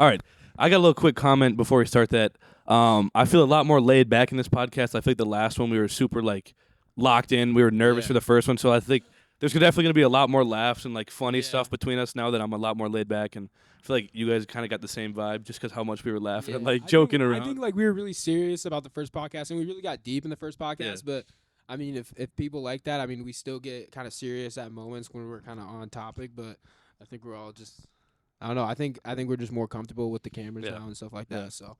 All right. I got a little quick comment before we start that. I feel a lot more laid back in this podcast. I think the last one we were super like locked in. We were nervous for the first one, so I think there's definitely going to be a lot more laughs and like funny stuff between us now that I'm a lot more laid back, and I feel like you guys kind of got the same vibe just because how much we were laughing and like joking around. I think like we were really serious about the first podcast, and we really got deep in the first podcast. But I mean, if people like that, I mean, we still get kind of serious at moments when we're kind of on topic. But I think we're all just, I don't know. I think we're just more comfortable with the cameras now and stuff like that. So.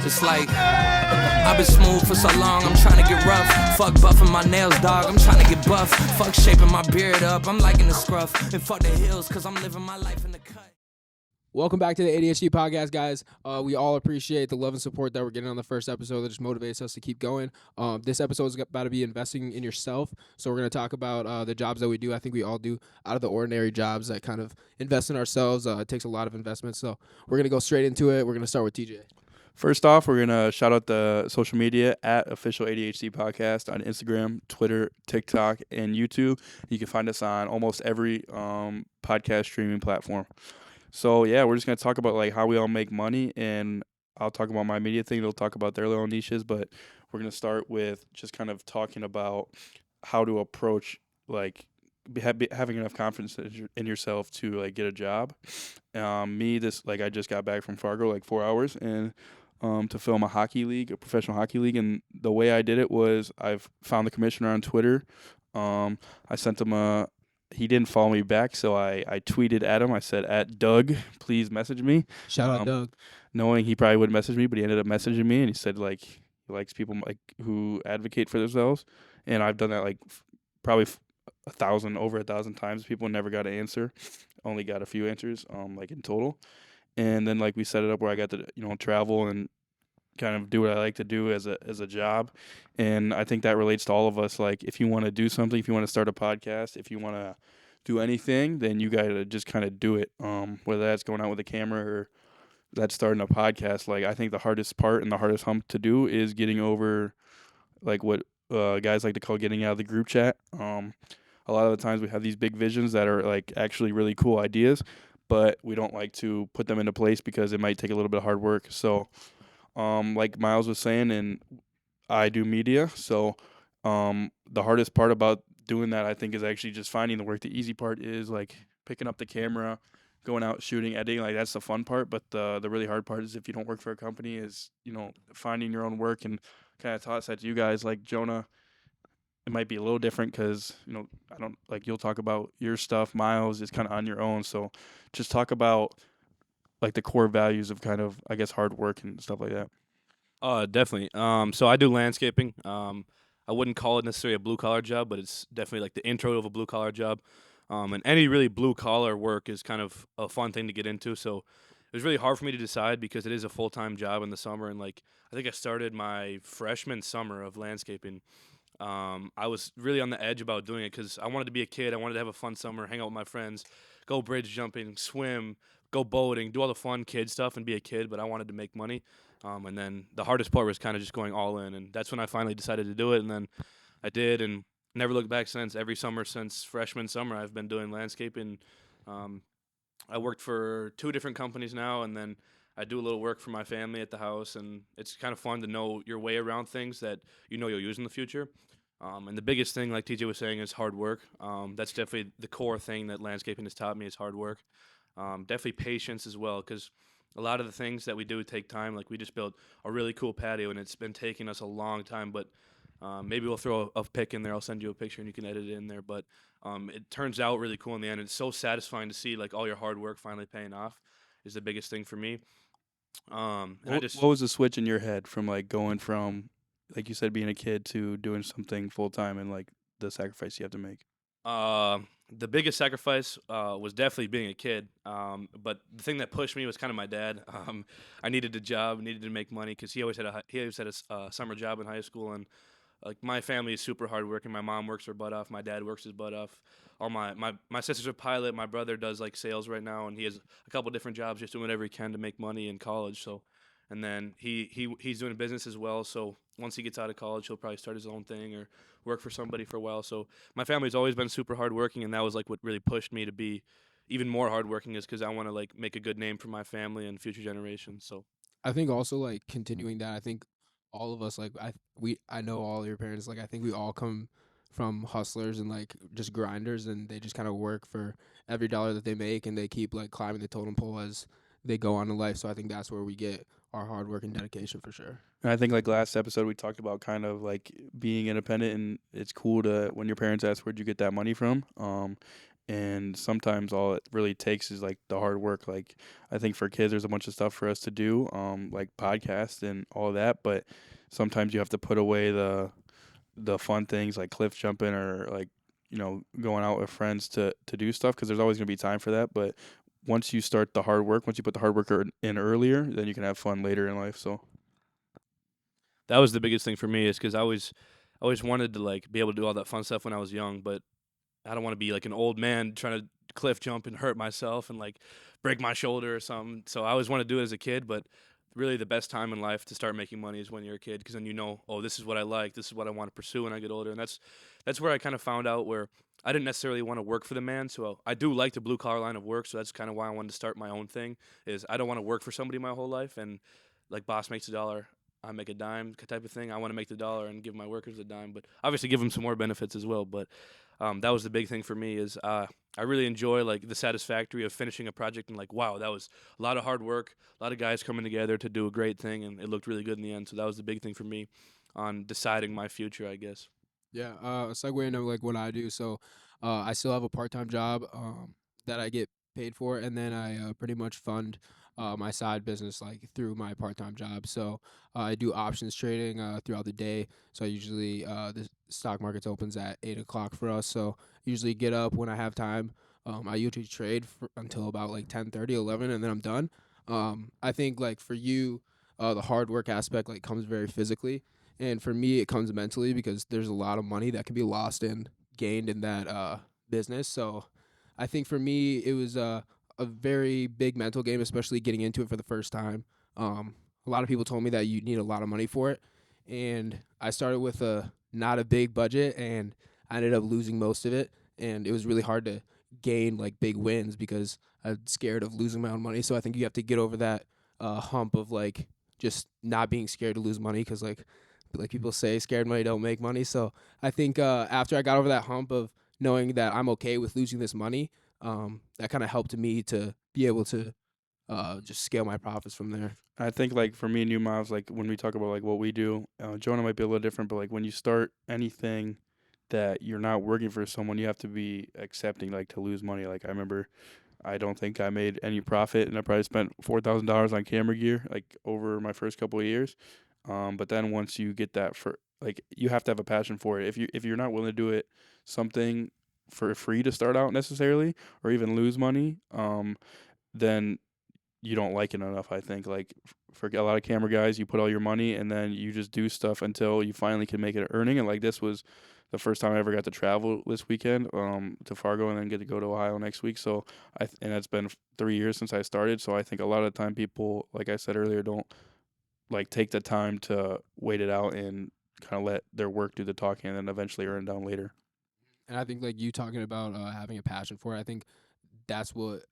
Just like, I've been smooth for so long, I'm trying to get rough. Fuck buffing my nails, dog, I'm trying to get buff. Fuck shaping my beard up, I'm liking the scruff. And fuck the hills, cause I'm living my life in the cut. Welcome back to the ADHD Podcast, guys. We all appreciate the love and support that we're getting on the first episode. That just motivates us to keep going. This episode is about to be investing in yourself. So we're going to talk about the jobs that we do. I think we all do out of the ordinary jobs that kind of invest in ourselves. It takes a lot of investment. So we're going to go straight into it. We're going to start with TJ. First off, we're going to shout out the social media at Official ADHD Podcast on Instagram, Twitter, TikTok, and YouTube. You can find us on almost every podcast streaming platform. So, yeah, we're just going to talk about, like, how we all make money, and I'll talk about my media thing. They'll talk about their little niches, but we're going to start with just kind of talking about how to approach, like, having enough confidence in yourself to, like, get a job. I just got back from Fargo, like, 4 hours, and to film a professional hockey league, and the way I did it was I've found the commissioner on Twitter. I sent him he didn't follow me back, so I tweeted at him. I said, at Doug, please message me. Shout out Doug. Knowing he probably wouldn't message me, but he ended up messaging me, and he said, like, he likes people like who advocate for themselves. And I've done that like probably over 1,000 times. People never got an answer. Only got a few answers, like in total. And then like we set it up where I got to, travel and kind of do what I like to do as a job. And I think that relates to all of us. Like, if you want to do something, if you want to start a podcast, if you want to do anything, then you got to just kind of do it. Whether that's going out with a camera or that's starting a podcast. Like, I think the hardest part and the hardest hump to do is getting over, like, what guys like to call getting out of the group chat. A lot of the times we have these big visions that are, like, actually really cool ideas, but we don't like to put them into place because it might take a little bit of hard work. So, like Miles was saying, and I do media, so the hardest part about doing that, I think, is actually just finding the work. The easy part is, like, picking up the camera, going out, shooting, editing. Like, that's the fun part, but the really hard part is if you don't work for a company is, finding your own work. And kind of toss that to you guys, like Jonah. It might be a little different because, I don't, like, you'll talk about your stuff. Miles is kind of on your own. So just talk about, like, the core values of kind of, I guess, hard work and stuff like that. Definitely. So I do landscaping. I wouldn't call it necessarily a blue-collar job, but it's definitely like the intro of a blue-collar job. And any really blue-collar work is kind of a fun thing to get into. So it was really hard for me to decide because it is a full-time job in the summer. And, like, I think I started my freshman summer of landscaping. I was really on the edge about doing it because I wanted to be a kid. I wanted to have a fun summer, hang out with my friends, go bridge jumping, swim, go boating, do all the fun kid stuff and be a kid, but I wanted to make money. And then the hardest part was kind of just going all in, and that's when I finally decided to do it, and then I did, and never looked back since. Every summer since freshman summer, I've been doing landscaping. I worked for 2 different companies now, and then I do a little work for my family at the house, and it's kind of fun to know your way around things that you'll use in the future. And the biggest thing, like TJ was saying, is hard work. That's definitely the core thing that landscaping has taught me is hard work. Definitely patience as well, because a lot of the things that we do take time. Like, we just built a really cool patio, and it's been taking us a long time, but maybe we'll throw a pic in there. I'll send you a picture, and you can edit it in there. But it turns out really cool in the end. It's so satisfying to see, like, all your hard work finally paying off is the biggest thing for me. What was the switch in your head from, like, going from, like you said, being a kid to doing something full-time and, like, the sacrifice you have to make? The biggest sacrifice was definitely being a kid. But the thing that pushed me was kind of my dad. I needed a job, needed to make money because he always had a summer job in high school, and like, my family is super hardworking. My mom works her butt off. My dad works his butt off. All my sister's a pilot. My brother does, like, sales right now, and he has a couple different jobs, just doing whatever he can to make money in college. So and then he's doing business as well. So once he gets out of college, he'll probably start his own thing or work for somebody for a while. So my family's always been super hardworking, and that was like what really pushed me to be even more hardworking, is because I want to like make a good name for my family and future generations. So I think also like continuing that. I think all of us like I know all your parents. Like I think we all come from hustlers and like just grinders, and they just kind of work for every dollar that they make, and they keep like climbing the totem pole as they go on in life. So I think that's where we get our hard work and dedication for sure. And I think like last episode we talked about kind of like being independent, and it's cool to when your parents ask where'd you get that money from. And sometimes all it really takes is like the hard work. Like I think for kids there's a bunch of stuff for us to do, like podcasts and all that, but sometimes you have to put away the fun things like cliff jumping or like going out with friends to do stuff, because there's always going to be time for that. But once you start the hard work, once you put the hard work in earlier, then you can have fun later in life. So that was the biggest thing for me, is because I always wanted to like be able to do all that fun stuff when I was young, but I don't want to be like an old man trying to cliff jump and hurt myself and like break my shoulder or something. So I always want to do it as a kid, but really the best time in life to start making money is when you're a kid, because then oh, this is what I like, this is what I want to pursue when I get older. And that's where I kind of found out where I didn't necessarily want to work for the man. So I do like the blue collar line of work. So that's kind of why I wanted to start my own thing. Is I don't want to work for somebody my whole life and like boss makes a dollar, I make a dime type of thing. I want to make the dollar and give my workers a dime, but obviously give them some more benefits as well. But that was the big thing for me, is I really enjoy like the satisfactory of finishing a project and like, wow, that was a lot of hard work, a lot of guys coming together to do a great thing, and it looked really good in the end. So that was the big thing for me on deciding my future, I guess. Yeah, segue into like what I do. So, I still have a part-time job that I get paid for, and then I pretty much fund my side business like through my part-time job. So, I do options trading throughout the day. So I usually the stock market opens at 8 o'clock for us. So usually get up when I have time. I usually trade until about like 10:30, 11, and then I'm done. I think like for you, the hard work aspect like comes very physically. And for me, it comes mentally, because there's a lot of money that can be lost and gained in that business. So I think for me, it was a very big mental game, especially getting into it for the first time. A lot of people told me that you need a lot of money for it. And I started with a not a big budget, and I ended up losing most of it. And it was really hard to gain like big wins because I'm scared of losing my own money. So I think you have to get over that hump of like just not being scared to lose money, because like people say, scared money don't make money. So I think after I got over that hump of knowing that I'm okay with losing this money, that kind of helped me to be able to just scale my profits from there. I think like for me and you, Miles, like when we talk about like what we do, Jonah might be a little different, but like when you start anything that you're not working for someone, you have to be accepting like to lose money. Like I remember, I don't think I made any profit, and I probably spent $4,000 on camera gear like over my first couple of years. But then once you get that, for like you have to have a passion for it. If you're not willing to do it something for free to start out necessarily, or even lose money, then you don't like it enough. I think like for a lot of camera guys, you put all your money and then you just do stuff until you finally can make it earning. And like this was the first time I ever got to travel this weekend to Fargo, and then get to go to Ohio next week. So and it's been 3 years since I started. So I think a lot of the time people, like I said earlier, don't like take the time to wait it out and kind of let their work do the talking, and then eventually earn it down later. And I think like you talking about having a passion for it, I think that's what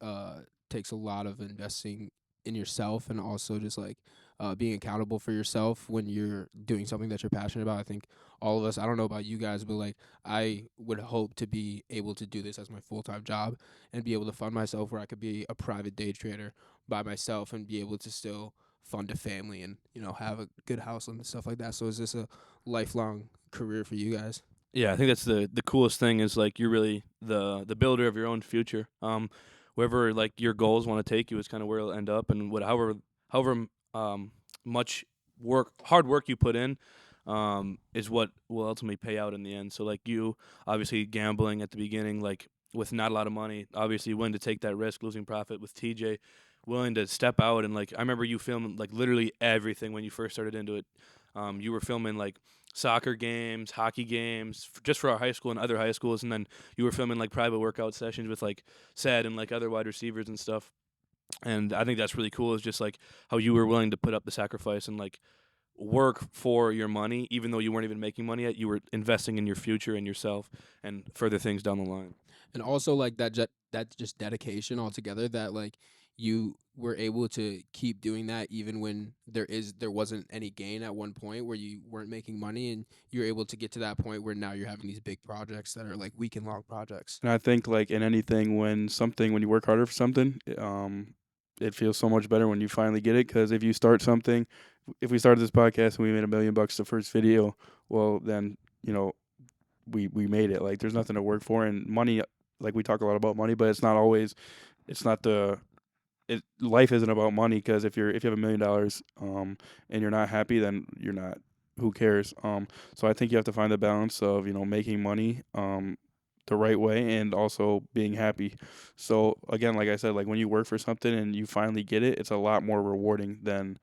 takes a lot of investing in yourself, and also just like being accountable for yourself when you're doing something that you're passionate about. I think all of us, I don't know about you guys, but like I would hope to be able to do this as my full-time job and be able to fund myself, where I could be a private day trader by myself and be able to still fund a family and, have a good house and stuff like that. So is this a lifelong career for you guys? Yeah, I think that's the coolest thing, is like you're really the builder of your own future. Wherever like your goals want to take you is kind of where it'll end up, and however much hard work you put in is what will ultimately pay out in the end. So like you obviously gambling at the beginning, like with not a lot of money, obviously willing to take that risk, losing profit. With TJ, willing to step out, and like I remember you filming like literally everything when you first started into it. You were filming like soccer games, hockey games, just for our high school and other high schools, and then you were filming like private workout sessions with like Sad and like other wide receivers and stuff. And I think that's really cool. Is just like how you were willing to put up the sacrifice and like work for your money, even though you weren't even making money yet. You were investing in your future and yourself and further things down the line. And also like that just dedication altogether, that like you were able to keep doing that even when there wasn't any gain at one point where you weren't making money, and you're able to get to that point where now you're having these big projects that are like weekend long projects. And I think like in anything, when you work harder for something, it feels so much better when you finally get it. Because if you start something, if we started this podcast and we made $1 million the first video, well then we made it. Like there's nothing to work for, and money. Like we talk a lot about money, but it's not always. It's not the. Life isn't about money, because if you have $1 million, and you're not happy, then you're not. Who cares? So I think you have to find the balance of making money the right way and also being happy. So again, like I said, like when you work for something and you finally get it, it's a lot more rewarding than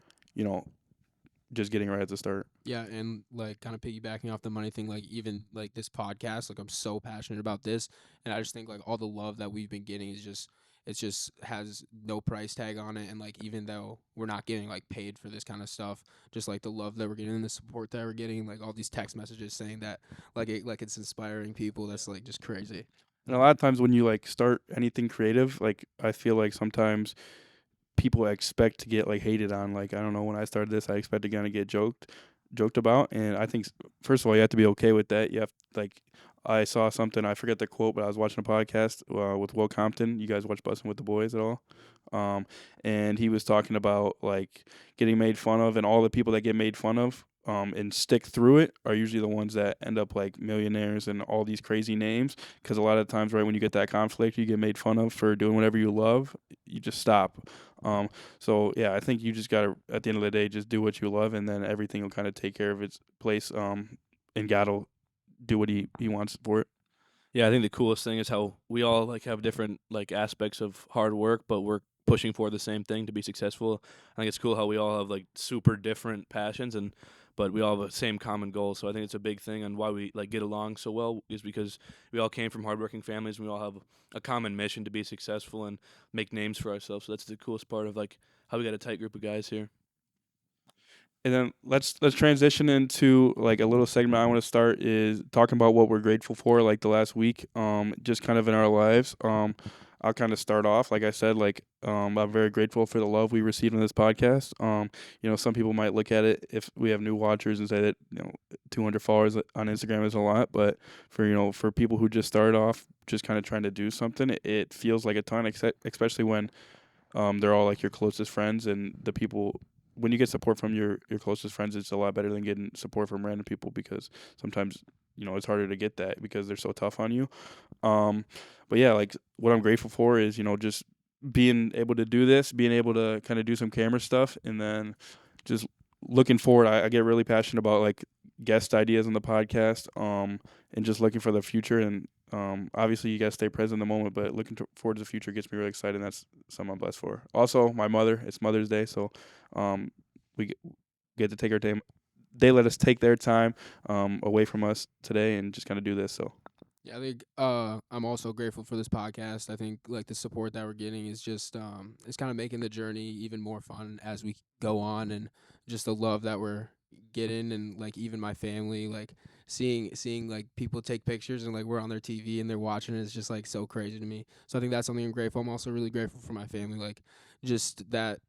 just getting right at the start. Yeah, and like kind of piggybacking off the money thing, like even like this podcast, like I'm so passionate about this, and I just think like all the love that we've been getting is just it just has no price tag on it. And like even though we're not getting like paid for this kind of stuff, just like the love that we're getting and the support that we're getting, like all these text messages saying that it's inspiring people, that's like just crazy. And a lot of times when you like start anything creative, like I feel like sometimes people expect to get like hated on. Like I don't know, when I started this, I expected to get joked about, and I think first of all you have to be okay with that. You have like I saw something, I forget the quote, but I was watching a podcast with Will Compton. You guys watch Bussin' with the Boys at all? And he was talking about like getting made fun of, and all the people that get made fun of and stick through it are usually the ones that end up like millionaires and all these crazy names. Because a lot of times, right when you get that conflict, you get made fun of for doing whatever you love, you just stop. So yeah, I think you just gotta, at the end of the day, just do what you love, and then everything will kind of take care of its place. And God will do what he wants for it. Yeah, I think the coolest thing is how we all like have different like aspects of hard work, but we're pushing for the same thing to be successful. I think it's cool how we all have like super different passions, but we all have the same common goal. So I think it's a big thing on why we like get along so well, is because we all came from hardworking families, and we all have a common mission to be successful and make names for ourselves. So that's the coolest part of like how we got a tight group of guys here. And then let's transition into like a little segment I want to start, is talking about what we're grateful for like the last week, just kind of in our lives. I'll kind of start off. Like I said, like I'm very grateful for the love we received on this podcast. Some people might look at it, if we have new watchers, and say that 200 followers on Instagram is a lot, but for people who just started off, just kind of trying to do something, it feels like a ton, especially when they're all like your closest friends, and the people. When you get support from your closest friends, it's a lot better than getting support from random people, because sometimes it's harder to get that because they're so tough on you. But yeah, like what I'm grateful for is just being able to do this, being able to kind of do some camera stuff, and then just looking forward. I get really passionate about like guest ideas on the podcast, and just looking for the future. And obviously you guys stay present in the moment, but looking forward to the future gets me really excited, and that's something I'm blessed for. Also, my mother, it's Mother's Day, so we get to take our time. They let us take their time away from us today and just kind of do this. So Yeah, I think I'm also grateful for this podcast. I think like the support that we're getting is just it's kind of making the journey even more fun as we go on, and just the love that we're getting, and like even my family, like seeing like people take pictures and like we're on their TV and they're watching it, is just like so crazy to me. So I think that's something I'm grateful. I'm also really grateful for my family, like just that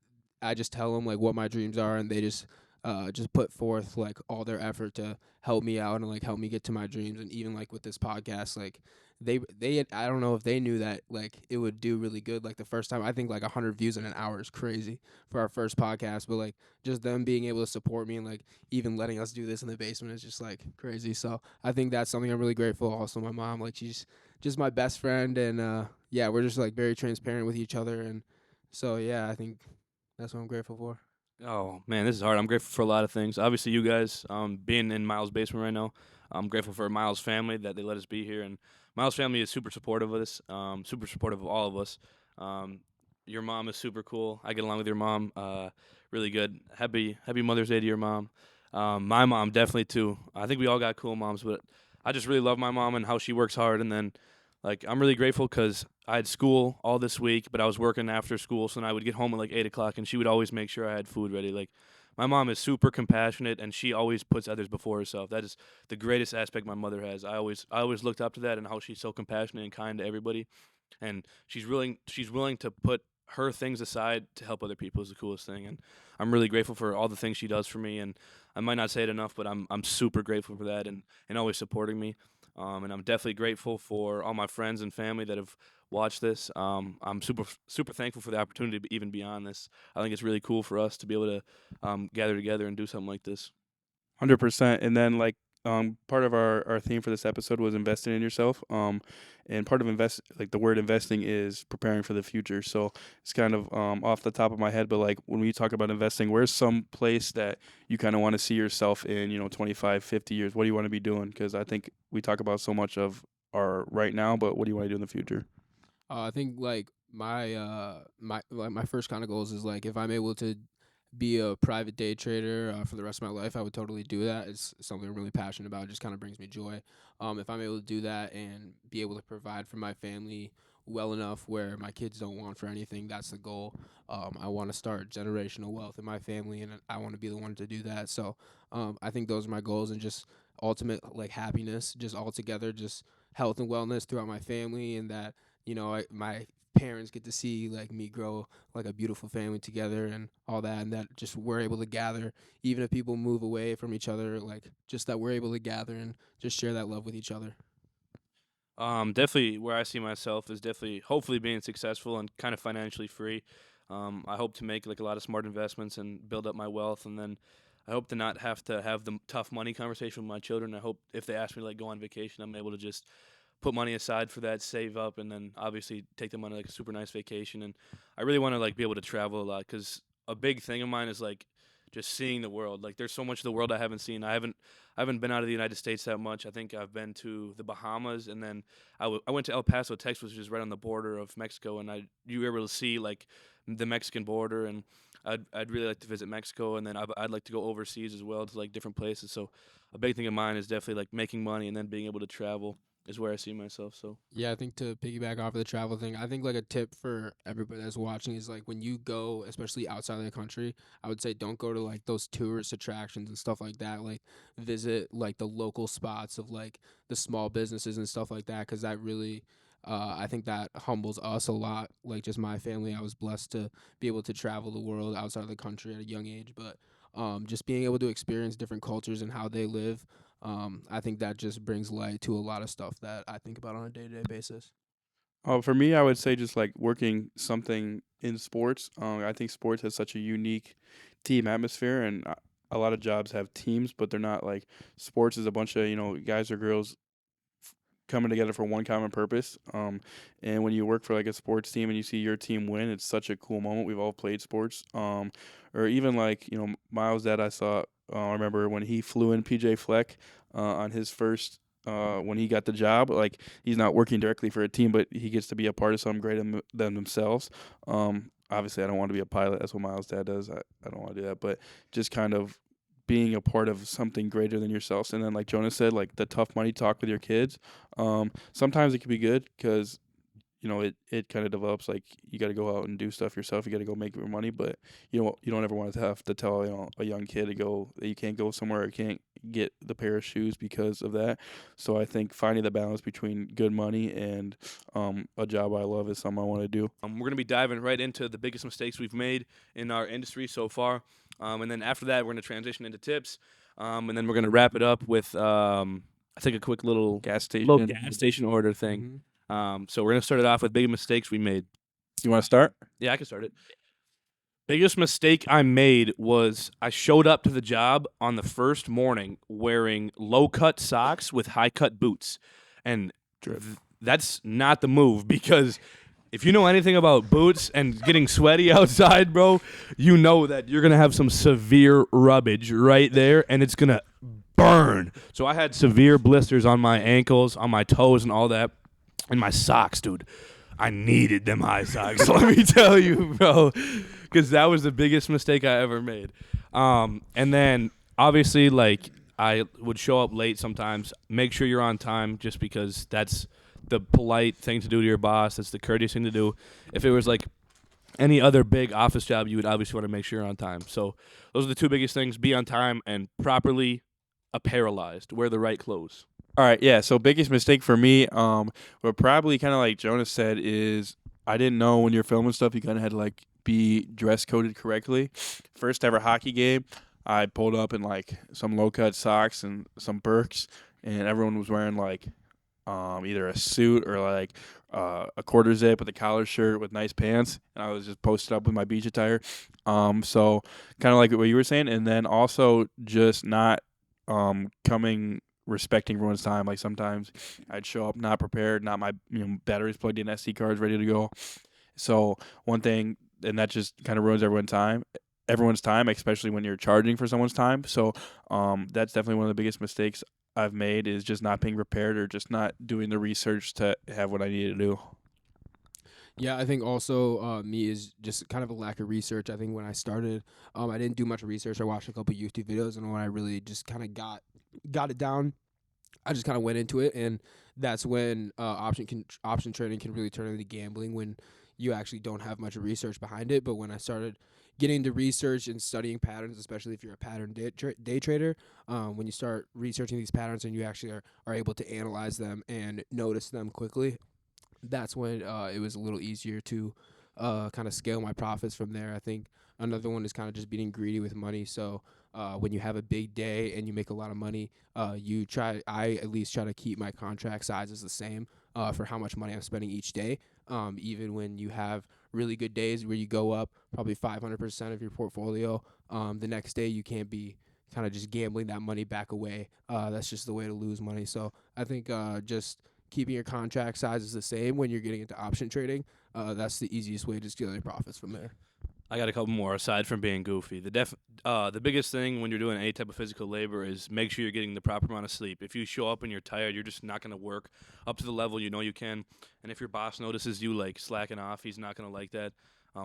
I just tell them like what my dreams are, and they just put forth like all their effort to help me out and like help me get to my dreams. And even like with this podcast, like they I don't know if they knew that like it would do really good. Like the first time, I think like 100 views in an hour is crazy for our first podcast, but like just them being able to support me and like even letting us do this in the basement is just like crazy. So I think that's something I'm really grateful. Also my mom, like she's just my best friend, and yeah, we're just like very transparent with each other. And so yeah, I think that's what I'm grateful for. Oh man, this is hard. I'm grateful for a lot of things. Obviously, you guys being in Miles' basement right now. I'm grateful for Miles' family that they let us be here, and Miles' family is super supportive of this. Super supportive of all of us. Your mom is super cool. I get along with your mom really good. Happy Mother's Day to your mom. My mom definitely too. I think we all got cool moms, but I just really love my mom and how she works hard, and then Like, I'm really grateful because I had school all this week, but I was working after school, so then I would get home at like 8 o'clock, and she would always make sure I had food ready. Like, my mom is super compassionate, and she always puts others before herself. That is the greatest aspect my mother has. I always looked up to that and how she's so compassionate and kind to everybody, and she's willing to put her things aside to help other people is the coolest thing. And I'm really grateful for all the things she does for me. And I might not say it enough, but I'm super grateful for that and always supporting me. And I'm definitely grateful for all my friends and family that have watched this. I'm super thankful for the opportunity to even be on this. I think it's really cool for us to be able to gather together and do something like this. 100%. And then like part of our theme for this episode was investing in yourself. And part of the word investing is preparing for the future. So it's kind of off the top of my head, but like when we talk about investing, where's some place that you kind of want to see yourself in, 25, 50 years? What do you want to be doing? Because I think we talk about so much of our right now, but what do you want to do in the future? I think like my first kind of goals is like if I'm able to be a private day trader for the rest of my life, I would totally do that. It's something I'm really passionate about. It just kind of brings me joy. If I'm able to do that and be able to provide for my family well enough where my kids don't want for anything, that's the goal. I want to start generational wealth in my family, and I want to be the one to do that. So I think those are my goals, and just ultimate like happiness, just all together, just health and wellness throughout my family, and that my parents get to see like me grow like a beautiful family together and all that, and that just we're able to gather even if people move away from each other, like just that we're able to gather and just share that love with each other. Definitely where I see myself is definitely hopefully being successful and kind of financially free. I hope to make like a lot of smart investments and build up my wealth, and then I hope to not have to have the tough money conversation with my children. I hope if they ask me to like go on vacation, I'm able to just put money aside for that, save up, and then obviously take them on like a super nice vacation. And I really want to like be able to travel a lot because a big thing of mine is like just seeing the world. Like there's so much of the world I haven't seen. I haven't been out of the United States that much. I think I've been to the Bahamas, and then I went to El Paso, Texas, which is right on the border of Mexico, and you were able to see like the Mexican border, and I'd really like to visit Mexico, and then I'd like to go overseas as well to like different places. So a big thing of mine is definitely like making money and then being able to travel is where I see myself. So Yeah, I think to piggyback off of the travel thing, I think like a tip for everybody that's watching is like when you go, especially outside of the country, I would say don't go to like those tourist attractions and stuff like that. Like visit like the local spots of like the small businesses and stuff like that, because that really, I think that humbles us a lot. Like just my family, I was blessed to be able to travel the world outside of the country at a young age, but just being able to experience different cultures and how they live. I think that just brings light to a lot of stuff that I think about on a day-to-day basis. For me, I would say just like working something in sports. I think sports has such a unique team atmosphere, and a lot of jobs have teams, but they're not like sports is a bunch of guys or girls coming together for one common purpose. And when you work for like a sports team and you see your team win, it's such a cool moment. We've all played sports. Or even like Miles' dad, I saw. I remember when he flew in PJ Fleck on his first. When he got the job, like he's not working directly for a team, but he gets to be a part of something greater than themselves. Obviously, I don't want to be a pilot. That's what Miles' dad does. I don't want to do that, but just kind of being a part of something greater than yourselves. And then, like Jonas said, like the tough money talk with your kids. Sometimes it can be good because it kind of develops like you got to go out and do stuff yourself. You got to go make your money, but you don't ever want to have to tell a young kid to go that you can't go somewhere or can't get the pair of shoes because of that. So I think finding the balance between good money and a job I love is something I want to do. we're gonna be diving right into the biggest mistakes we've made in our industry so far, and then after that we're gonna transition into tips, and then we're gonna wrap it up with I think a quick little Gas station. gas station order thing. So we're gonna start it off with big mistakes we made. You want to start? Yeah, I can start it. Biggest mistake I made was I showed up to the job on the first morning wearing low-cut socks with high-cut boots. And that's not the move, because if you know anything about boots and getting sweaty outside, bro, you know that you're going to have some severe rubbage right there, and it's going to burn. So I had severe blisters on my ankles, on my toes, and all that. And my socks, dude. I needed them high socks, let me tell you, bro, because that was the biggest mistake I ever made. And then, obviously, like, I would show up late sometimes. Make sure you're on time, just because that's the polite thing to do to your boss. That's the courteous thing to do. If it was like any other big office job, you would obviously want to make sure you're on time. So those are the two biggest things: be on time and properly apparelized. Wear the right clothes. All right, yeah. So biggest mistake for me, but probably kind of like Jonas said, is I didn't know when you're filming stuff, you kind of had to like be dress coded correctly. First ever hockey game, I pulled up in like some low cut socks and some Birks, and everyone was wearing like either a suit or like a quarter zip with a collar shirt with nice pants, and I was just posted up with my beach attire. So kind of like what you were saying, and then also just not coming respecting everyone's time. Like sometimes I'd show up not prepared, not my batteries plugged in, SD cards ready to go. So one thing, and that just kind of ruins everyone's time, especially when you're charging for someone's time. So that's definitely one of the biggest mistakes I've made, is just not being prepared or just not doing the research to have what I need to do. Yeah, I think also me is just kind of a lack of research. I think when I started, I didn't do much research. I watched a couple YouTube videos, and when I really just kind of got it down, I just kind of went into it, and that's when option trading can really turn into gambling, when you actually don't have much research behind it. But when I started getting into research and studying patterns, especially if you're a pattern day trader, when you start researching these patterns and you actually are able to analyze them and notice them quickly, that's when it was a little easier to kind of scale my profits from there. I think another one is kind of just being greedy with money. So when you have a big day and you make a lot of money, I at least try to keep my contract sizes the same for how much money I'm spending each day. Even when you have really good days where you go up probably 500% of your portfolio, the next day you can't be kind of just gambling that money back away. That's just the way to lose money. So I think just keeping your contract sizes the same when you're getting into option trading, that's the easiest way to scale your profits from there. I got a couple more aside from being goofy. The biggest thing when you're doing any type of physical labor is make sure you're getting the proper amount of sleep. If you show up and you're tired, you're just not going to work up to the level you know you can. And if your boss notices you like slacking off, he's not going to like that.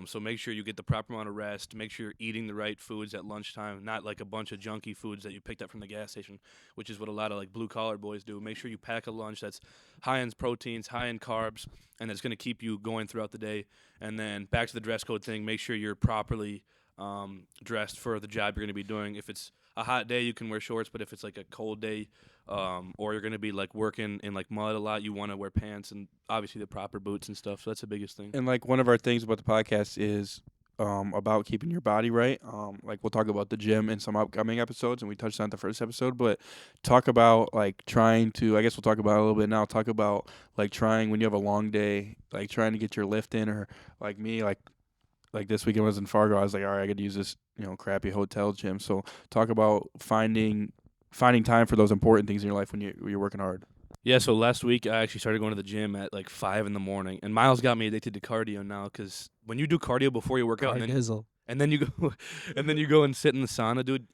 So make sure you get the proper amount of rest. Make sure you're eating the right foods at lunchtime, not like a bunch of junky foods that you picked up from the gas station, which is what a lot of like blue collar boys do. Make sure you pack a lunch that's high in proteins, high in carbs, and that's going to keep you going throughout the day. And then back to the dress code thing, make sure you're properly dressed for the job you're going to be doing. If it's a hot day, you can wear shorts, but if it's like a cold day, or you're going to be like working in like mud a lot, you want to wear pants and obviously the proper boots and stuff. So that's the biggest thing. And like one of our things about the podcast is about keeping your body right. Like we'll talk about the gym in some upcoming episodes, and we touched on the first episode, but talk about like trying to, I guess we'll talk about it a little bit now, talk about like trying when you have a long day, like trying to get your lift in, or like me, like this weekend I was in Fargo, I was like, all right, I could use this, crappy hotel gym. So talk about finding time for those important things in your life when you're working hard. Yeah, so last week I actually started going to the gym at like 5 in the morning, and Miles got me addicted to cardio now, because when you do cardio before you work out, and then you go and then you go and sit in the sauna, dude,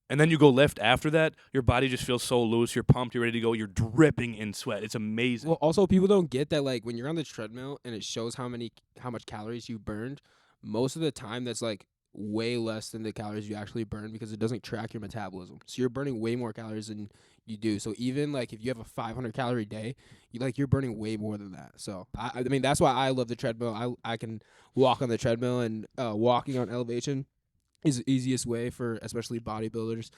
and then you go lift after that, your body just feels so loose, you're pumped, you're ready to go, you're dripping in sweat. It's amazing. Well, also people don't get that, like when you're on the treadmill and it shows how much calories you burned, most of the time that's like way less than the calories you actually burn, because it doesn't track your metabolism. So you're burning way more calories than you do. So even like if you have a 500 calorie day, you're burning way more than that. So I mean that's why I love the treadmill. I can walk on the treadmill, and walking on elevation is the easiest way for especially bodybuilders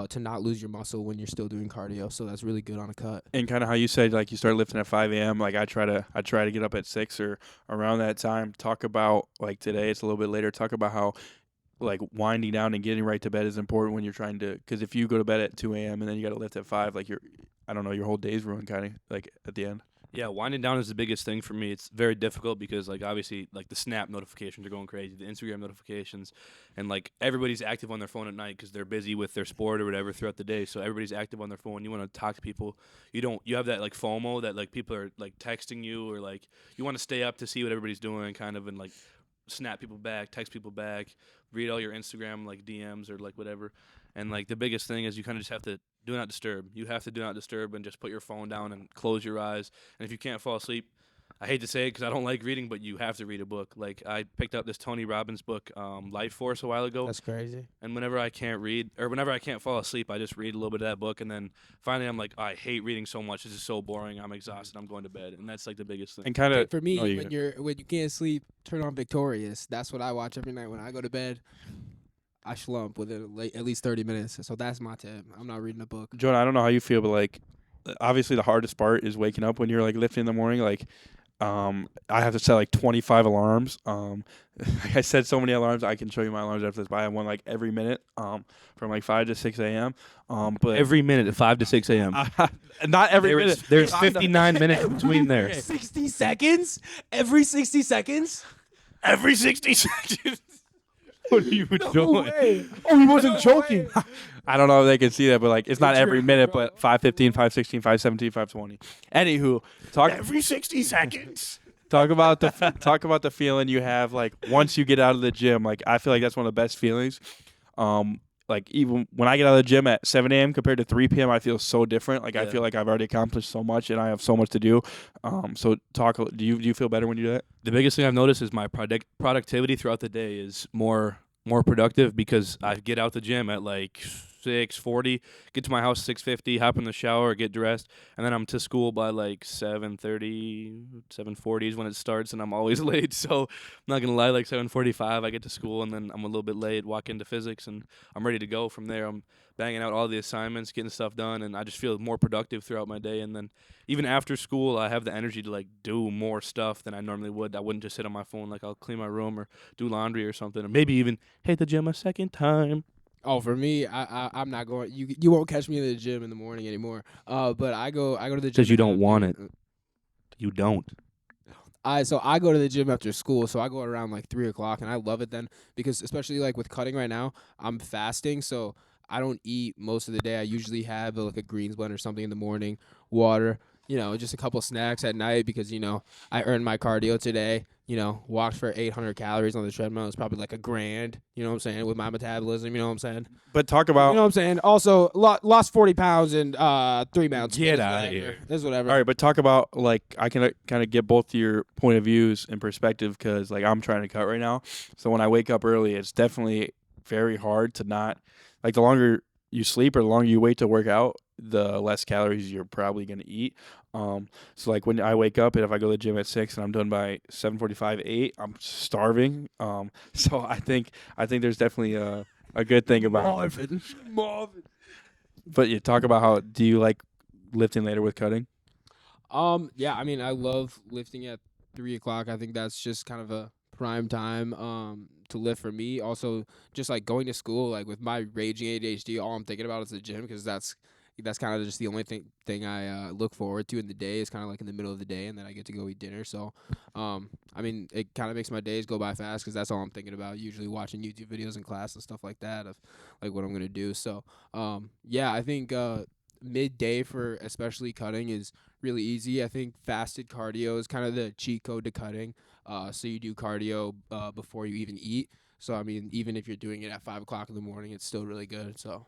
to not lose your muscle when you're still doing cardio. So that's really good on a cut. And kind of how you said, like you start lifting at 5 a.m. Like I try to get up at 6 or around that time. Talk about like today, it's a little bit later. Talk about how like winding down and getting right to bed is important when you're trying to, because if you go to bed at 2 a.m. and then you got to lift at 5, like your whole day's ruined kind of like at the end. Yeah, winding down is the biggest thing for me. It's very difficult because, like, obviously, like, the Snap notifications are going crazy, the Instagram notifications, and, like, everybody's active on their phone at night because they're busy with their sport or whatever throughout the day. So everybody's active on their phone. You want to talk to people. You have that, like, FOMO that, like, people are, like, texting you, or, like, you want to stay up to see what everybody's doing kind of, and, like, snap people back, text people back, read all your Instagram, like, DMs or, like, whatever. And, like, the biggest thing is you kind of just have to do not disturb. You have to do not disturb and just put your phone down and close your eyes. And if you can't fall asleep, I hate to say it because I don't like reading, but you have to read a book. Like, I picked up this Tony Robbins book, Life Force, a while ago. That's crazy. And whenever I can't read, or whenever I can't fall asleep, I just read a little bit of that book. And then finally I'm like, I hate reading so much. This is so boring. I'm exhausted. I'm going to bed. And that's like the biggest thing. And kind of For me, when you can't sleep, turn on Victorious. That's what I watch every night when I go to bed. I slump within at least 30 minutes. So that's my tip. I'm not reading a book. Jonah, I don't know how you feel, but like, obviously the hardest part is waking up when you're like lifting in the morning. Like, I have to set like 25 alarms. Like I set so many alarms. I can show you my alarms after this, but I have one like every minute, from like 5 to 6 a.m. But Every minute at 5 to 6 a.m. Not every minute. There's 59 minminutes between there. 60 seconds? Every 60 seconds? Every 60 seconds. What are you doing? Way. Oh, he wasn't joking. I don't know if they can see that, but like it's not every minute, but 5:15, 5:16, 5:17, 5:20. Anywho, Every 60 seconds. talk about the feeling you have like once you get out of the gym. Like I feel like that's one of the best feelings. Like even when I get out of the gym at 7 a.m. compared to 3 p.m., I feel so different. Like I feel like I've already accomplished so much and I have so much to do. So do you feel better when you do that? The biggest thing I've noticed is my productivity throughout the day is more productive because I get out the gym at like 6:40, get to my house 6:50, hop in the shower, get dressed, and then I'm to school by like 7:30, 7:40 is when it starts, and I'm always late. So I'm not gonna lie, like 7:45, I get to school, and then I'm a little bit late, walk into physics, and I'm ready to go from there. I'm banging out all the assignments, getting stuff done, and I just feel more productive throughout my day. And then even after school, I have the energy to like do more stuff than I normally would. I wouldn't just sit on my phone. Like I'll clean my room or do laundry or something, or maybe even hit the gym a second time. Oh, for me, I'm not going. You won't catch me in the gym in the morning anymore. But I go to the gym Because you don't want it. You don't. So I go to the gym after school, so I go around like 3 o'clock, and I love it then because especially like with cutting right now, I'm fasting, so I don't eat most of the day. I usually have like a greens blend or something in the morning, water, just a couple snacks at night because I earned my cardio today. Walked for 800 calories on the treadmill. It's probably like $1,000. You know what I'm saying? With my metabolism, you know what I'm saying? But talk about You know what I'm saying? Also, lost 40 pounds in 3 months. Get out of here. It's whatever. all right, but talk about like I can kind of get both your point of views and perspective because like I'm trying to cut right now. So when I wake up early, it's definitely very hard to not like the longer you sleep or the longer you wait to work out, the less calories you're probably going to eat. So like when I wake up and if I go to the gym at 6 and I'm done by 7:45, 8, I'm starving. So I think there's definitely a good thing about Marvin. But you talk about how do you like lifting later with cutting? Yeah, I mean, I love lifting at 3 o'clock. I think that's just kind of a prime time to lift for me. Also, just like going to school, like with my raging ADHD, all I'm thinking about is the gym because that's kind of just the only thing I look forward to in the day is kind of like in the middle of the day, and then I get to go eat dinner. So, I mean, it kind of makes my days go by fast because that's all I'm thinking about. Usually watching YouTube videos in class and stuff like that of like what I'm gonna do. So, yeah, I think midday for especially cutting is really easy. I think fasted cardio is kind of the cheat code to cutting. So you do cardio before you even eat. So I mean, even if you're doing it at 5 o'clock in the morning, it's still really good. So.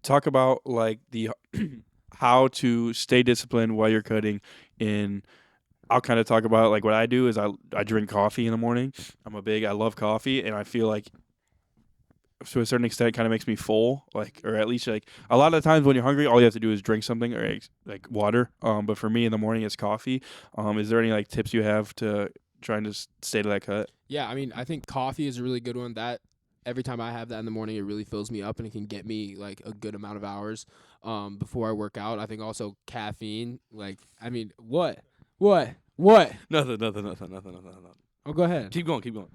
Talk about like the how to stay disciplined while you're cutting. I'll kind of talk about like what I do is I drink coffee in the morning. I love coffee, and I feel like to a certain extent it kind of makes me full, like, or at least like a lot of the times when you're hungry, all you have to do is drink something or like water. But for me in the morning it's coffee. Is there any like tips you have to trying to stay to that cut? Yeah, I mean, I think coffee is a really good one. That every time I have that in the morning, it really fills me up and it can get me like a good amount of hours before I work out. I think also caffeine. Like, I mean, what? Nothing. Oh, go ahead. Keep going.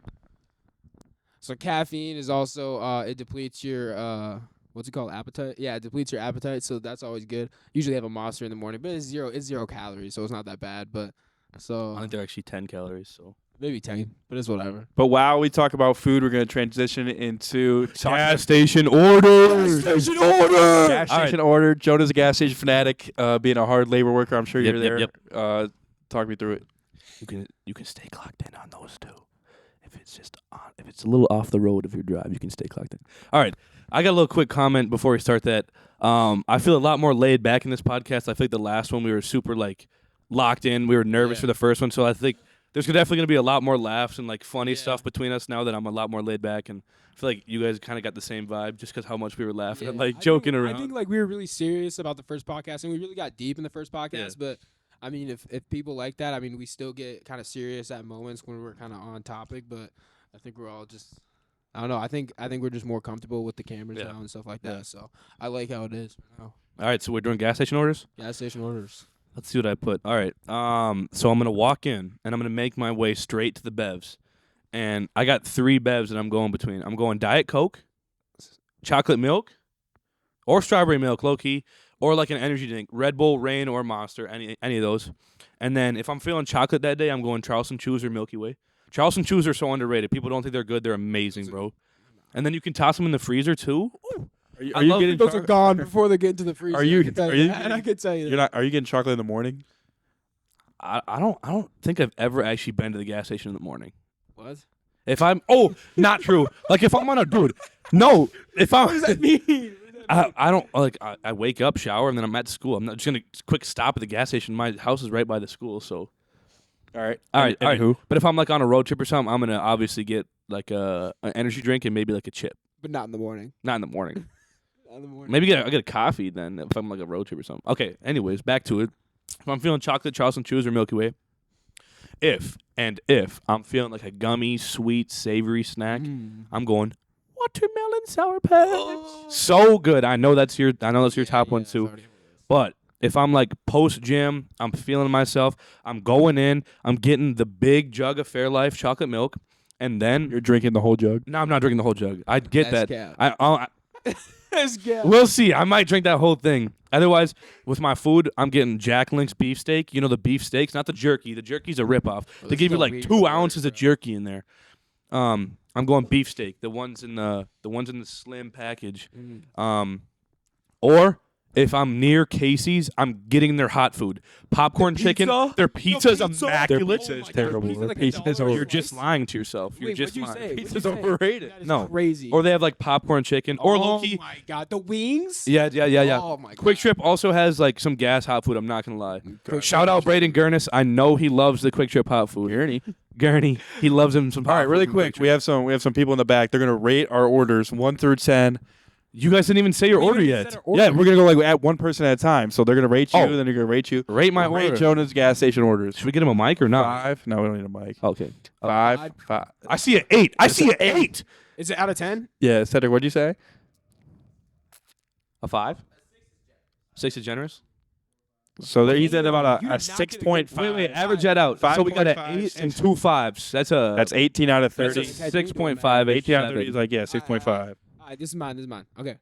So caffeine is also it depletes your what's it called, appetite? Yeah, it depletes your appetite, so that's always good. Usually have a Monster in the morning, but it's zero calories, so it's not that bad. But so I think they're actually 10 calories. So maybe 10, but it's whatever. But while we talk about food, we're going to transition into gas station order. Gas station order. Jonah's a gas station fanatic. Being a hard labor worker, I'm sure you're there. Yep. Talk me through it. You can stay clocked in on those two. If it's a little off the road of your drive, you can stay clocked in. All right, I got a little quick comment before we start that. I feel a lot more laid back in this podcast. I feel like the last one we were super like locked in. We were nervous Yeah. for the first one, so I think there's definitely gonna be a lot more laughs and like funny stuff between us now that I'm a lot more laid back, and I feel like you guys kind of got the same vibe just because how much we were laughing and like joking around. I think like we were really serious about the first podcast, and we really got deep in the first podcast. Yeah. But I mean, if people like that, I mean, we still get kind of serious at moments when we're kind of on topic. But I think we're all just, I don't know. I think we're just more comfortable with the cameras now and stuff like that. So I like how it is now. All right, so we're doing gas station orders. Gas station orders. Let's see what I put. All right. So I'm gonna walk in and I'm gonna make my way straight to the bevs, and I got 3 bevs that I'm going between. I'm going Diet Coke, chocolate milk, or strawberry milk, low key, or like an energy drink, Red Bull, Reign, or Monster, any of those. And then if I'm feeling chocolate that day, I'm going Charleston Chews or Milky Way. Charleston Chews are so underrated. People don't think they're good. They're amazing, bro. And then you can toss them in the freezer too. Ooh. Are you getting Those are gone before they get into the freezer. Are you- I can tell are you you- that. I can tell you You're that. not. Are you getting chocolate in the morning? I don't think I've ever actually been to the gas station in the morning. What? If I'm not true. Like if I'm on a dude. No, if I'm. What does that mean? I don't like. I wake up, shower, and then I'm at school. I'm not just gonna quick stop at the gas station. My house is right by the school, so. All right. All right. Who? But if I'm like on a road trip or something, I'm gonna obviously get like an energy drink and maybe like a chip. But not in the morning. Not in the morning. Not in the morning. Maybe I get a coffee then if I'm like a road trip or something. Okay. Anyways, back to it. If I'm feeling chocolate, Charleston Chews or Milky Way. If I'm feeling like a gummy, sweet, savory snack, I'm going watermelon sour patch. So good. I know that's your top one too. But if I'm like post gym, I'm feeling myself. I'm going in. I'm getting the big jug of Fairlife chocolate milk, and then You're drinking the whole jug. no, I'm not drinking the whole jug. I get That's that. cap. I we'll see. I might drink that whole thing. Otherwise, with my food, I'm getting Jack Link's beefsteak. You know the beefsteaks, not the jerky. The jerky's a ripoff. They this give is you a like weird 2 word, ounces of bro. jerky in there. I'm going beefsteak. The ones in the slim package. Or if I'm near Casey's, I'm getting their hot food. Popcorn chicken. pizza? Their pizza's pizza? immaculate. Their pizza is terrible. Pizza Their like pizza is $1 You're a just slice? lying to yourself. You're Wait, just what'd you lying. say? Pizza's What'd you say? overrated. That is No. crazy. Or they have like popcorn chicken. Or low-key. Oh my god, the wings? Yeah. Oh my god. Quick Trip also has like some gas hot food. I'm not gonna lie. Quick Shout out Braden Gurnis. I know he loves the Quick Trip hot food. Gurney, he loves him some. All hot right, food really from quick. Quick We Trip. have some people in the back. They're gonna rate our orders 1 through 10. You guys didn't even say your We order didn't yet. set our order. Yeah, we're gonna go like at one person at a time. So they're gonna rate you, Oh. then they're gonna rate you. Rate my Rate order. Jonah's gas station orders. Should we get him a mic or not? 5. No, we don't need a mic. Okay. 5. I see an 8. I see an 8. Is it out of 10? Yeah, Cedric, what'd you say? A 5. 6 is generous. So there, he's at about You're a not 6.5. Wait. Average that out. So we got an 5.5, 8 and 2 5s. That's a. That's 18 out of That's 30. a 6.5. 18 out of 30 is like 6.5. All right, this is mine. Okay.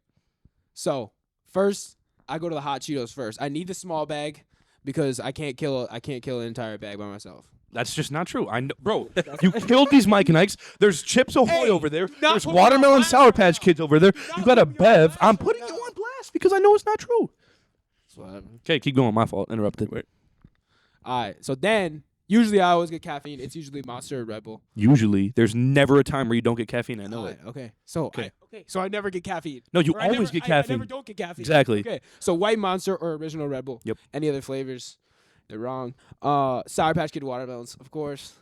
So, first, I go to the hot Cheetos first. I need the small bag because I can't kill an entire bag by myself. That's just not true. I know, bro. You killed these Mike and Ike's. There's Chips Ahoy Hey, over there. not There's putting me on Watermelon blast Sour right Patch now. Kids over there. You're You not got a putting me on Bev. blast I'm right putting now. you on blast because I know it's not true. So, Okay, keep going. My fault. Interrupted. all right. So then, usually I always get caffeine. It's usually Monster or Red Bull. Usually, there's never a time where you don't get caffeine. I know it. Okay. So Okay. So I never get caffeine. No, you Or I always never- get I caffeine. never don't get caffeine. Exactly. Okay. So white Monster or original Red Bull. Yep. Any other flavors? They're wrong. Sour Patch Kid watermelons, of course.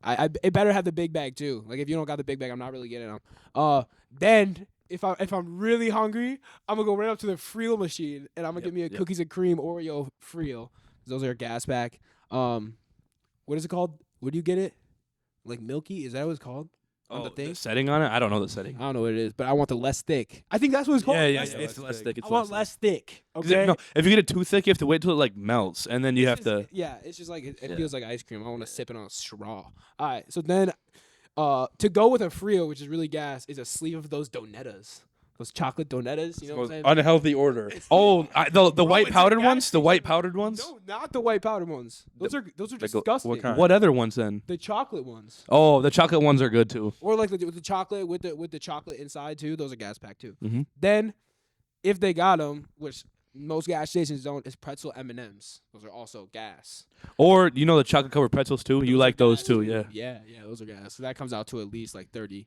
It better have the big bag too. Like if you don't got the big bag, I'm not really getting them. Then if I'm really hungry, I'm gonna go right up to the Freel machine and I'm gonna get me a cookies and cream Oreo Freel. Those are gas pack. What is it called? Would you get it? Like milky? Is that what it's called? On the thing? setting on it? I don't know the setting. I don't know what it is, but I want the less thick. I think that's what it's called. Yeah, Less it's thick. less thick. It's I want less thick. Okay. No, if you get it too thick, you have to wait till it like melts, and then you have to. Yeah, it's just like it Yeah. feels like ice cream. I want to sip it on a straw. All right, so then, to go with a Frio, which is really gas, is a sleeve of those Donettas, those chocolate Donettas. You know what I'm saying? Unhealthy order. Oh, the white it's a powdered gas ones. The station. white powdered ones. No, not the white powdered ones. Those are disgusting. what kind? What other ones then? The chocolate ones, Oh, the chocolate ones are good too. or like the chocolate with the chocolate inside too. Those are gas pack too. Mhm. Then, if they got them, which most gas stations don't, is pretzel M&Ms. Those are also gas. Or the chocolate covered pretzels too. You like those too, yeah. Yeah, those are gas. So that comes out to at least like 30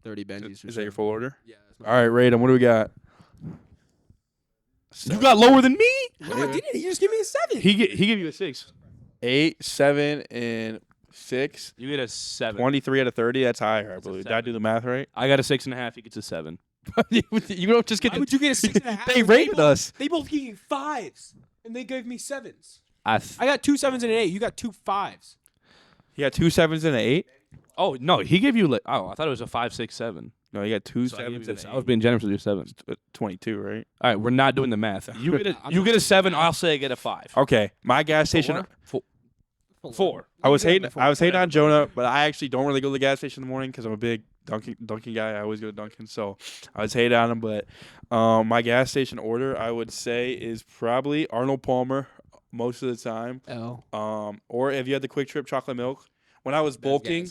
Benjis. or Is that your so. full order? Yeah. All right, rate 'em. What do we got? You got lower than me. No, I didn't. You just give me a 7. He gave you a 6. 8, 7, and 6. You get a 7. 23 out of 30. That's higher, I a believe. Did I 7. do the math right? I got a 6.5. He gets a 7. You don't just get. Why would you get a 6.5? They rated us. They both gave you 5s, and they gave me 7s. I got 2 7s and an 8. You got 2 5s. You got 2 7s and an 8. Oh no, he gave you like. Oh, I thought it was a 5, 6, 7. No, you got 2 So I, 7s and an I was 8. being generous with your 7. 22, right? All right, we're not doing the math. You get a I'm you not get a doing 7. I'll say I get a 5. Okay, my gas station. 4. I was hating on Jonah, but I actually don't really go to the gas station in the morning because I'm a big Dunkin' guy. I always go to Dunkin', so I was hating on him. But my gas station order, I would say, is probably Arnold Palmer most of the time. Or if you had the Quick Trip chocolate milk. When I was bulking,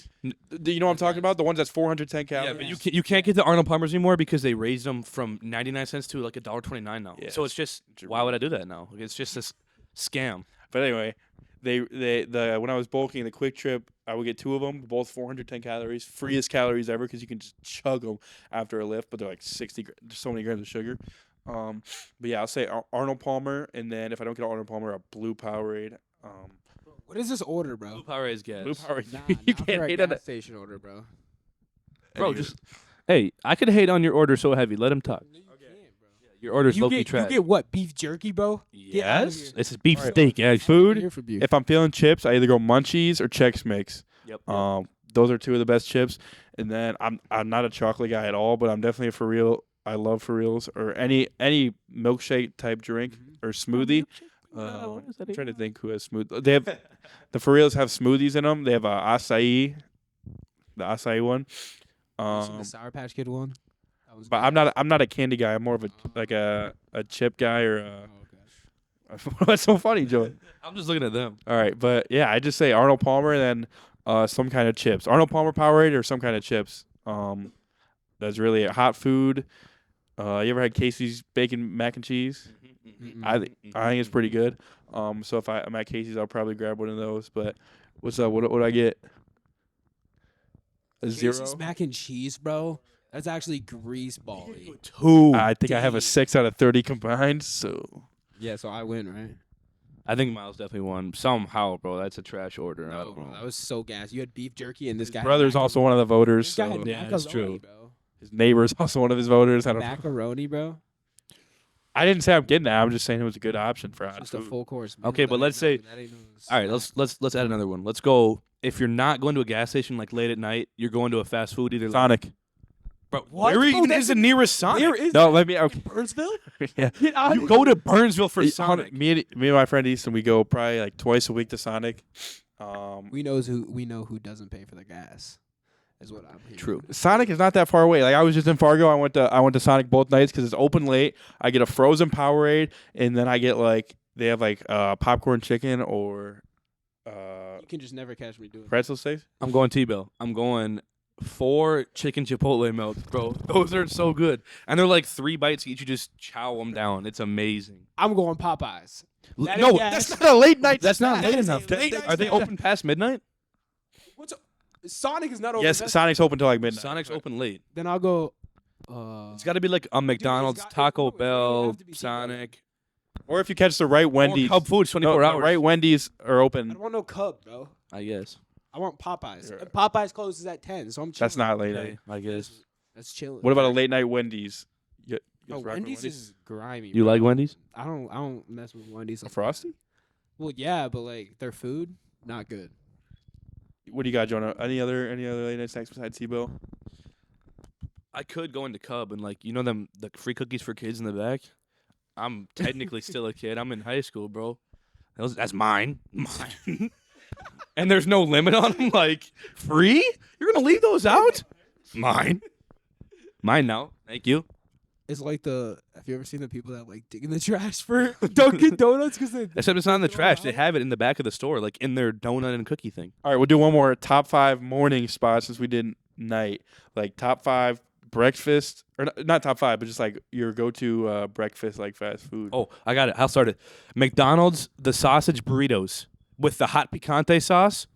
do you know what I'm talking about? The ones that's 410 calories. Yeah, but you can't get the Arnold Palmers anymore because they raised them from 99 cents to like $1.29 now. Yeah. So it's just why would I do that now? Like, it's just a scam. But anyway, when I was bulking the Quick Trip, I would get 2 of them, both 410 calories, freest calories ever because you can just chug them after a lift. But they're like 60, so many grams of sugar. But yeah, I'll say Arnold Palmer, and then if I don't get Arnold Palmer, a Blue Powerade. What is this order, bro? Blue Powerade is gas. Blue Powerade. Nah, You not can't for a hate on gas it. station order, bro. Bro, just hey, I could hate on your order so heavy. Let him talk. No, you can't, bro. Your order's You low-key get, trash. you get what? Beef jerky, bro? Get outta Yes, here. this is beef Alright. steak. Yeah, Food. Here for beef. If I'm feeling chips, I either go Munchies or Chex Mix. Yep. Those are 2 of the best chips. And then I'm not a chocolate guy at all, but I'm definitely a for real. I love for reals or any milkshake type drink or smoothie. I'm trying to think who has smoothie. They have the for reals have smoothies in them. They have acai, the acai one. You seen the Sour Patch Kid one? That was But good. I'm not a candy guy. I'm more of a chip guy or a. Oh, gosh. What's so funny, Joey? I'm just looking at them. All right, but yeah, I just say Arnold Palmer and then some kind of chips. Arnold Palmer Powerade or some kind of chips. That's really a hot food. You ever had Casey's bacon mac and cheese? I think it's pretty good. So if I'm at Casey's, I'll probably grab one of those. But what's up? What would I get? A 0? Casey's mac and cheese, bro. That's actually grease bally. 2. I think I have a 6 out of 30 combined. So Yeah, so I win, right? I think Miles definitely won somehow, bro. That's a trash order. I No, don't bro, know. that was so gas. You had beef jerky and this guy. had brother's also one of the voters. This guy So had Yeah, macaroni, that's true. bro. his neighbor's also one of his voters. I don't know. Macaroni, bro. I didn't say I'm getting that. I'm just saying it was a good option for hot Just a food. full course. Okay, but let's say- That ain't no All right, let's add another one. Let's go. If you're not going to a gas station like late at night, you're going to a fast food either. Sonic. Bro, What? where Bro, even that's is the nearest Sonic? Where is No, let me. Okay. Burnsville? Yeah. Get out You go to Burnsville for Sonic. Me and my friend Easton, we go probably like twice a week to Sonic. We know who doesn't pay for the gas. Is what I'm hearing. True. Sonic is not that far away. Like I was just in Fargo. I went to Sonic both nights because it's open late. I get a frozen Powerade, and then I get like they have like popcorn chicken or You can just never catch me doing pretzel sticks. I'm going T-Bill. I'm going 4 chicken Chipotle milk, bro. Those are so good, and they're like 3 bites each. You just chow them down. It's amazing. I'm going Popeyes. That is No, gas. that's not a late night. That's That not late is a enough. late night Are they snack. open past midnight? What's Sonic is not open. Yes, That's- Sonic's open till like midnight. Sonic's open late. Then I'll go. It's got to be like a McDonald's, got- Taco no, it doesn't Bell, have to be Taco Bell. Sonic. Or if you catch the right Wendy's. Or Cub Foods 24 the hours. right Wendy's are I open. don't want no Cub, bro. I guess. I want Popeyes. Yeah. And Popeyes closes at 10, so I'm chilling. That's not late Okay, night. I guess. That's chilling. What about a late night Wendy's? You Oh, guys rock with Wendy's is grimy. You bro. like Wendy's? I don't mess with Wendy's. a Like Frosty? well, yeah, but like their food, not good. What do you got, Jonah? Any other late night snacks besides T-Bill? I could go into Cub and like the free cookies for kids in the back. I'm technically still a kid. I'm in high school, bro. That's mine. Mine. And there's no limit on them. Like free? You're gonna leave those out? Mine. Mine now. Thank you. It's like have you ever seen the people that like dig in the trash for Dunkin' Donuts because they? Except it's not in the throw it trash. They out? have it in the back of the store, like in their donut and cookie thing. All right, we'll do one more top 5 morning spots since we did night. Like top 5 breakfast, or not top 5, but just like your go-to breakfast, like fast food. Oh, I got it. I'll start it. McDonald's, the sausage burritos with the hot picante sauce.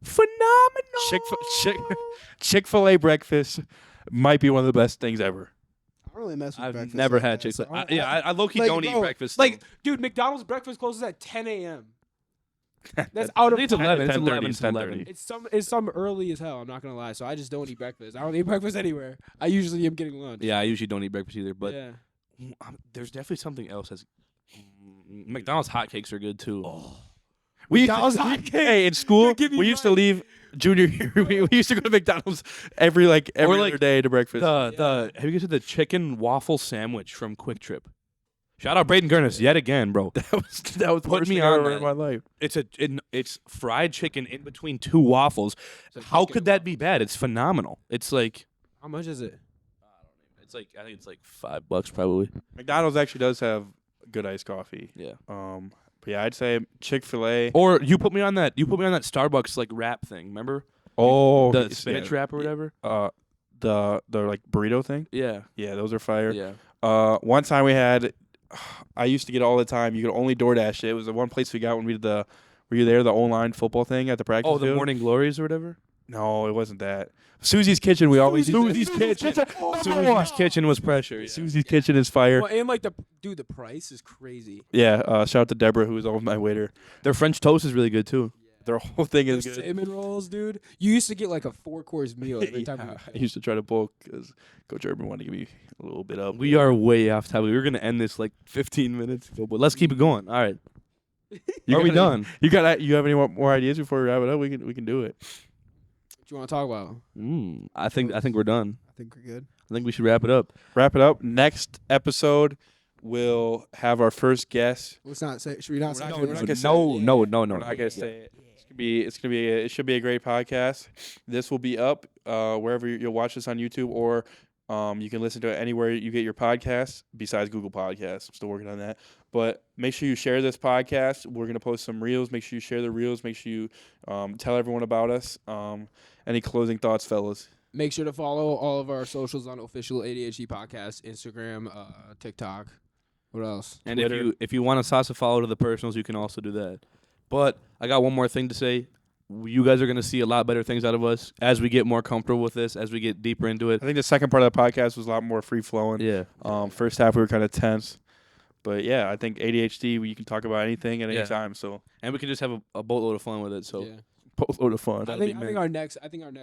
Phenomenal. Chick-fil-A breakfast might be one of the best things ever. I don't really mess with I've breakfast. never like had that, so Chick-fil-A. I low-key like, don't eat bro, breakfast. Like, dude, McDonald's breakfast closes at 10 a.m. That's out I of. think it's 11. It's 10:30, 11. It's 11. It's some early as hell. I'm not gonna lie. So I just don't eat breakfast. I don't eat breakfast anywhere. I usually am getting lunch. Yeah, I usually don't eat breakfast either, but yeah. there's definitely something else. McDonald's hotcakes are good too. We McDonald's hotcakes. Hey, in school, Give me we used to mine. leave junior year. we used to go to McDonald's every other day to breakfast. Have you guys had the chicken waffle sandwich from Quick Trip? Shout out Braden Gurnis yet again, bro. that was the Put worst me thing I on ever that. in my life. It's fried chicken in between two waffles. So How chicken could that be bad? It's phenomenal. It's like How much is it? I think it's like $5 probably. McDonald's actually does have good iced coffee. Yeah. But yeah, I'd say Chick-fil-A. Or you put me on that Starbucks like wrap thing. Remember Oh, the spinach wrap or whatever? The like burrito thing. Yeah. Yeah, those are fire. Yeah. One time we had, I used to get it all the time. You could only DoorDash it. It was the one place we got when we did the. Were you there? The online football thing at the practice. Oh, the field? Morning Glories or whatever. No, it wasn't that. Susie's Kitchen. We always Susie's Kitchen. Susie's Kitchen was pressure. Yeah. Susie's Kitchen is fire. Well, and like the price is crazy. Yeah. Shout out to Deborah, who was always my waiter. Their French toast is really good too. Their whole thing is Those good. cinnamon rolls, dude. You used to get like a 4-course meal every time. Yeah, I used to try to bulk because Coach Urban wanted to give me a little bit up. We are way off topic. We were gonna end this like 15 minutes ago, but let's keep it going. All right. Are we done? You have any more ideas before we wrap it up? We can do it. What you want to talk about? I think we're done. I think we're good. I think we should wrap it up. Wrap it up. Next episode, we'll have our first guest. Let's not say. Should we not We're say? not it? gonna say it. No. We're not gonna say it. It should be a great podcast. This will be up wherever you'll watch this on YouTube, or you can listen to it anywhere you get your podcasts besides Google Podcasts. I'm still working on that. But make sure you share this podcast. We're going to post some reels. Make sure you share the reels. Make sure you tell everyone about us. Any closing thoughts, fellas? Make sure to follow all of our socials on official ADHD Podcast, Instagram, TikTok. What else? And Twitter. if you want to toss a follow to the personals, you can also do that. But I got one more thing to say. You guys are going to see a lot better things out of us as we get more comfortable with this, as we get deeper into it. I think the second part of the podcast was a lot more free flowing. Yeah. First half we were kind of tense. But yeah, I think ADHD, you can talk about anything at any time. So And we can just have a boatload of fun with it. So Yeah. boatload of fun. I think our next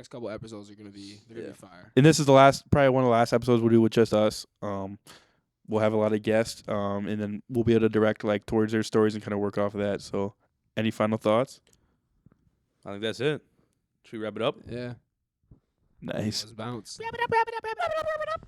couple episodes are gonna be fire. And this is probably one of the last episodes we'll do with just us. We'll have a lot of guests, and then we'll be able to direct towards their stories and kind of work off of that. So, any final thoughts? I think that's it. Should we wrap it up? Yeah. Nice. Let's bounce. Wrap it up, wrap it up, wrap it up, wrap it up.